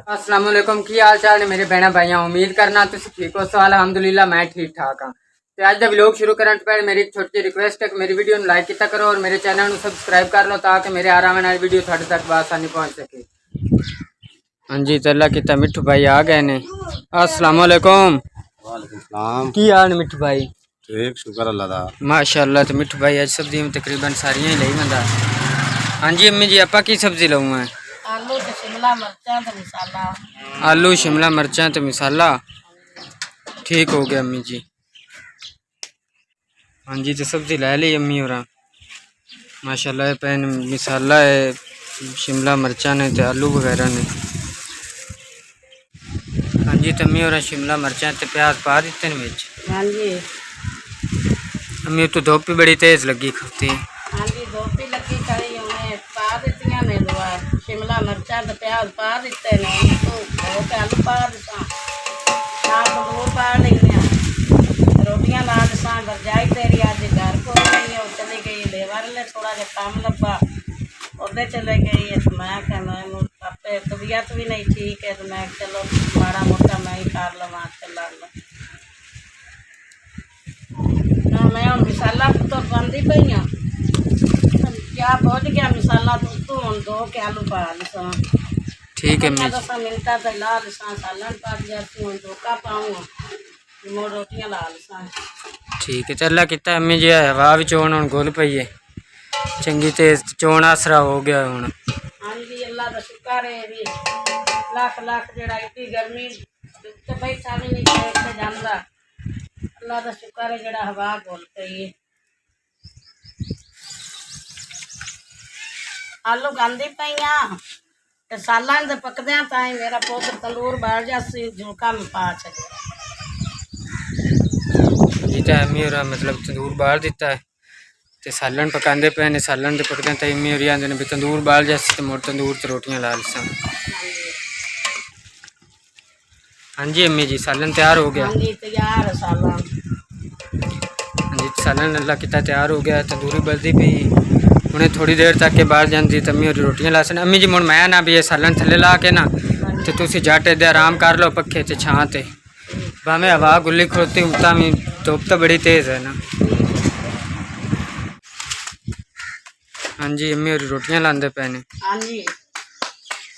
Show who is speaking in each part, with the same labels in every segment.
Speaker 1: अस्सलाम वालेकुम की हाल चाल ने मेरे भैन भाइयों उम्मीद करना तुम ठीक हो। सो अलहमदुलिल्लाह मैं ठीक ठाक हाँ। तो अज का व्लॉग शुरू करने से पहले मेरी एक छोटी रिक्वेस्ट है कि मेरी वीडियो लाइक किया करो और मेरे चैनल को सब्सक्राइब कर लो ताकि मेरे आ रहा वीडियो थोड़े तक आसानी पहुँच सके। हाँ जी तला किता मिठू भाई आ गए ने। अस्सलाम वालेकुम। की हाल मिठू भाई?
Speaker 2: ठीक शुक्र अल्लाह दा
Speaker 1: माशाअल्लाह। तो मिठू भाई आज सब्जी में तकरीबन सारियां ही लई बंदा। हाँ जी अम्मी जी आपा की सब्जी लाऊं है?
Speaker 3: आलू ते शिमला मिर्चा ते मसाला।
Speaker 1: आलू शिमला मिर्चा तो मसाला। ठीक हो गया अम्मी जी। हाँ जी तो सब्जी लै ली अम्मी और माशाल्लाह पैन मसाला है शिमला मिर्चा ने तो आलू वगैरह ने। हाँ जी तो अम्मी और शिमला मिर्चा तो प्याज पा दिते ने विच।
Speaker 3: हाँ जी
Speaker 1: अम्मी तो धुप भी बड़ी तेज लगी खती।
Speaker 3: हाँ जी धुप भी लगी खड़ी उन्हें पा दित्तियां ने दुआ शिमला मिर्चा ते प्याज पा दिते ने तो धो के आलू पा दिता नाल तंदूर पा लेने रोटियां ला दिसा। भरजाई तेरी अज घर को नहीं हो चली गई लेवर ले थोड़ा जा काम लब्बा उधर चले गई है। तो मैं क्या मैं आपे तबीयत भी नहीं ठीक है तो मैं चलो माड़ा मोटा मैं ही कर लवा चला ना मैं हम मसाला तो बंदी पई हाँ क्या पहुँच गया मसाला तो हम धो के आलू पा लिसा।
Speaker 1: ठीक है
Speaker 3: 10 मिनटा तो ला लिसा सालन पा दिया तू धोखा पाऊँगा मोर रोटियां ला लिसा।
Speaker 1: ठीक है चला किता अम्मी जी हवा भी चोन हूँ गुल पई है चंगी तेज चोन आसरा हो गया हूँ।
Speaker 3: हाँ जी अल्लाह का शुक्र है भी लाख लाख जरा इतनी गर्मी तो बैठा भी नहीं से जाता अल्लाह का शुक्र है जरा हवा घुल पई है। आलू गांधी पई ते सालन दे पकद्या ताई मेरा पुत्र तंदूर बाल जासी झुका में पा छड़े।
Speaker 1: जी तो अम्मी और मतलब तंदूर बाल दिता है तो सालन पकाते पे ने सालन तो पकते तो अम्मी और आते भी तंदूर बाल जैसे तो मोर तंदूर तो रोटियां ला लिसा। हाँ जी अम्मी जी सालन तैयार हो गया।
Speaker 3: हाँ जी तैयार है सालन।
Speaker 1: हाँ जी सालन अल्लाह किता तैयार हो गया तंदूरी बलदी पी उन्हें थोड़ी देर तक के बाहर जाती तो अम्मी और रोटियां ला सन। अम्मी जी मुड़ मैं ना भी ये सालन थले ला के ना तो तुम जट दे आराम कर लो पखे ते छां ते भावें हवा गुल्ली खड़ोती उतना भी धुप तो बड़ी तेज है ना। हाँ जी अम्मी और रोटियां लाते पे ने।
Speaker 3: हाँ जी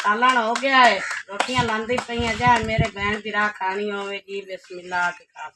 Speaker 3: सालन हो गया है रोटियां लांदी पई जा मेरे बहन भी राह खानी होवे जी बिस्मिल्लाह के खा।